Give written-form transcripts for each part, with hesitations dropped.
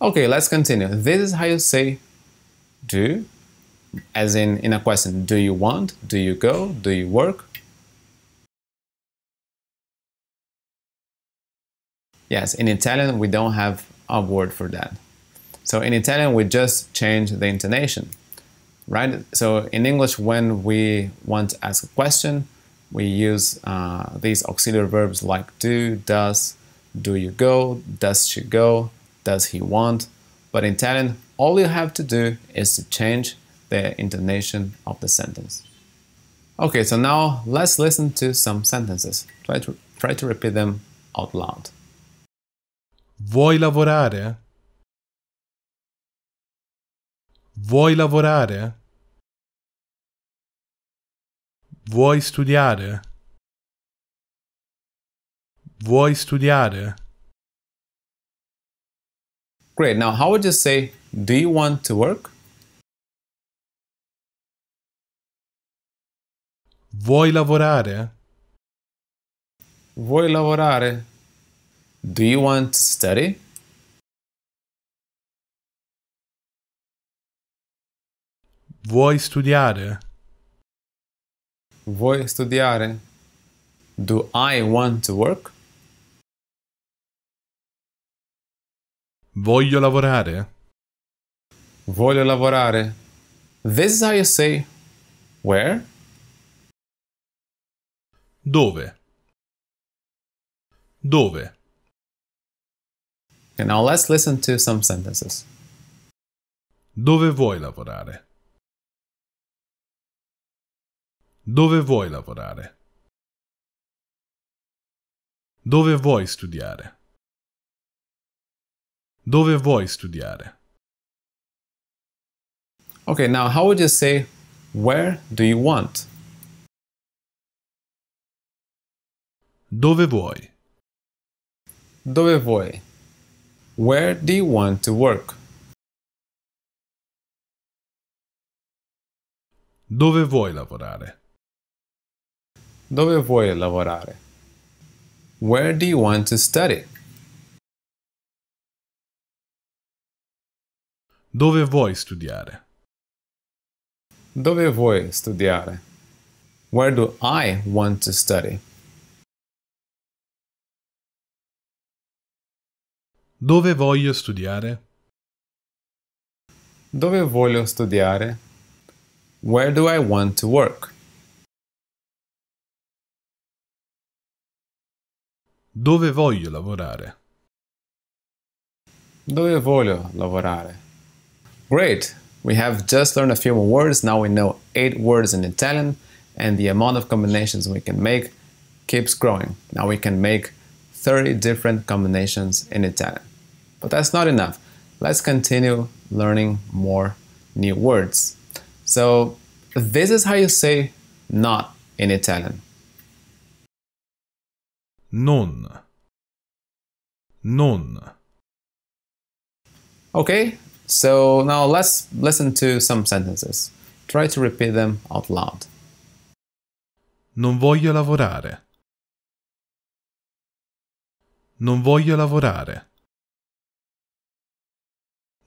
Okay, let's continue. This is how you say do, as in a question. Do you want? Do you go? Do you work? Yes, in Italian, we don't have a word for that. So in Italian, we just change the intonation, right? So in English, when we want to ask a question, we use these auxiliary verbs like do, does, do you go, does she go, does he want. But in Italian, all you have to do is to change the intonation of the sentence. Okay, so now let's listen to some sentences. Try to repeat them out loud. Vuoi lavorare? Vuoi lavorare? Vuoi studiare? Vuoi studiare? Great, now how would you say, do you want to work? Vuoi lavorare? Vuoi lavorare? Do you want to study? Vuoi studiare? Vuoi studiare? Do I want to work? Voglio lavorare? Voglio lavorare. This is how you say where. Dove? Dove? And now let's listen to some sentences. Dove vuoi lavorare? Dove vuoi lavorare? Dove vuoi studiare? Dove vuoi studiare? Okay, now how would you say where do you want? Dove vuoi? Dove vuoi? Where do you want to work? Dove vuoi lavorare? Dove vuoi lavorare? Where do you want to study? Dove vuoi studiare? Dove vuoi studiare? Where do I want to study? Dove voglio studiare? Dove voglio studiare? Where do I want to work? Dove voglio lavorare? Dove voglio lavorare? Great! We have just learned a few more words. Now we know 8 words in Italian, and the amount of combinations we can make keeps growing. Now we can make 30 different combinations in Italian. But that's not enough. Let's continue learning more new words. So this is how you say not in Italian. Non. Non. Okay, so now let's listen to some sentences. Try to repeat them out loud. Non voglio lavorare. Non voglio lavorare.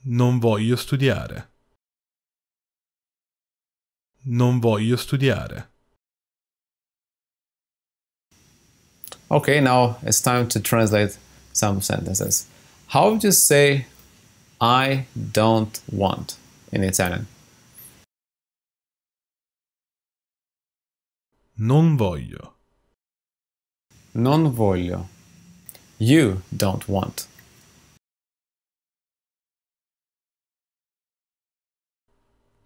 Non voglio studiare. Non voglio studiare. Okay, now it's time to translate some sentences. How would you say I don't want in Italian? Non voglio. Non voglio. You don't want.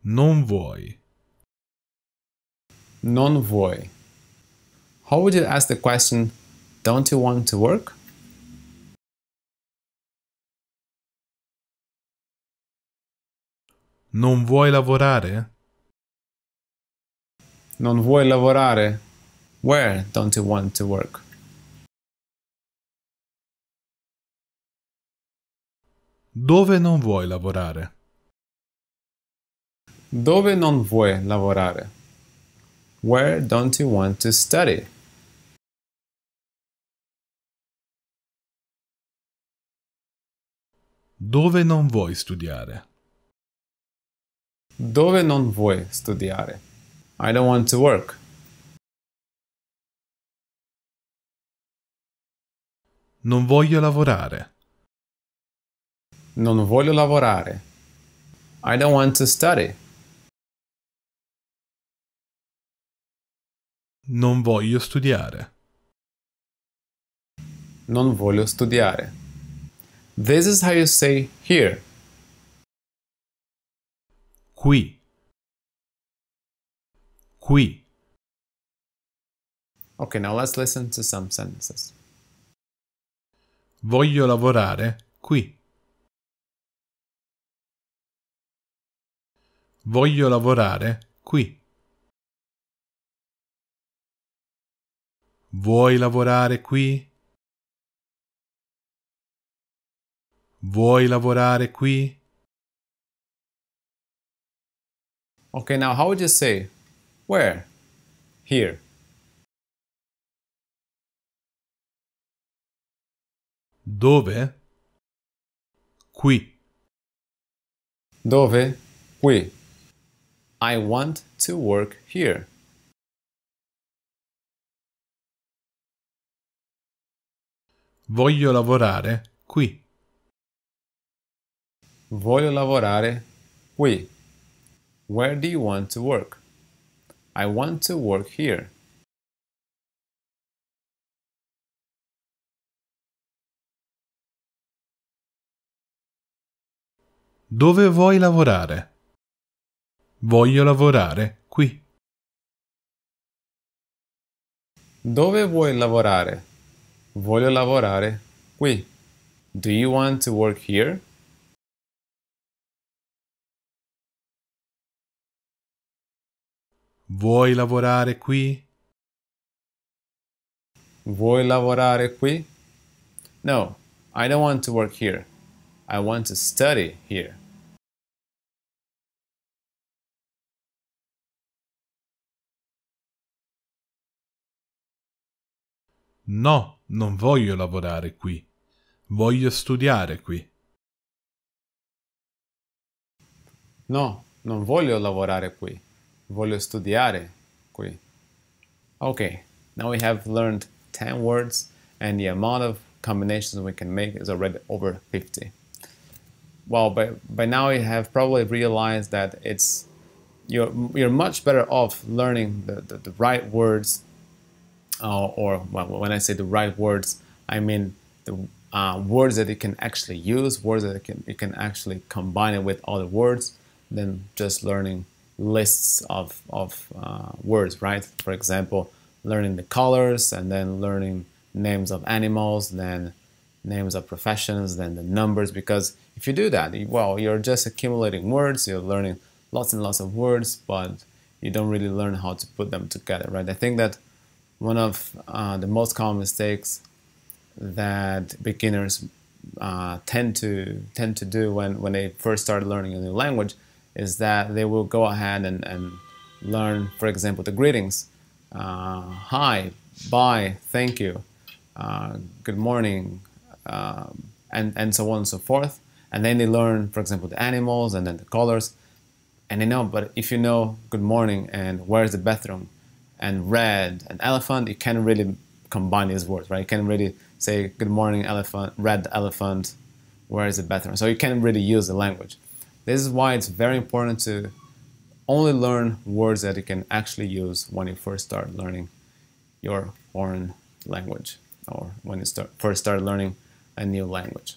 Non vuoi. Non vuoi. How would you ask the question, don't you want to work? Non vuoi lavorare? Non vuoi lavorare? Where don't you want to work? Dove non vuoi lavorare? Dove non vuoi lavorare? Where don't you want to study? Dove non vuoi studiare? Dove non vuoi studiare? I don't want to work. Non voglio lavorare. Non voglio lavorare. I don't want to study. Non voglio studiare. Non voglio studiare. This is how you say here. Qui. Qui. Okay, now let's listen to some sentences. Voglio lavorare qui. Voglio lavorare qui. Vuoi lavorare qui? Vuoi lavorare qui? Okay, now how would you say where? Here. Dove? Qui. Dove? Qui. I want to work here. Voglio lavorare qui. Voglio lavorare qui. Where do you want to work? I want to work here. Dove vuoi lavorare? Voglio lavorare qui. Dove vuoi lavorare? Voglio lavorare qui. Do you want to work here? Vuoi lavorare qui? Vuoi lavorare qui? No, I don't want to work here. I want to study here. No, non voglio lavorare qui. Voglio studiare qui. No, non voglio lavorare qui. Voglio studiare qui. Okay, now we have learned 10 words and the amount of combinations we can make is already over 50. Well, by now you have probably realized that you're much better off learning the right words, or well, when I say the right words, I mean the words that you can actually use, words that you can actually combine it with other words, than just learning lists of words, right? For example, learning the colors and then learning names of animals, then names of professions, then the numbers. Because if you do that, well, you're just accumulating words, you're learning lots and lots of words, but you don't really learn how to put them together, right? I think that one of the most common mistakes that beginners tend to do when they first start learning a new language is that they will go ahead and learn, for example, the greetings. Hi, bye, thank you, good morning, and so on and so forth. And then they learn, for example, the animals and then the colors. And they know, but if you know good morning and where's the bathroom and red and elephant, you can't really combine these words, right? You can't really say good morning elephant, red elephant, where is the bathroom? So you can't really use the language. This is why it's very important to only learn words that you can actually use when you first start learning your foreign language, or when you first start learning a new language.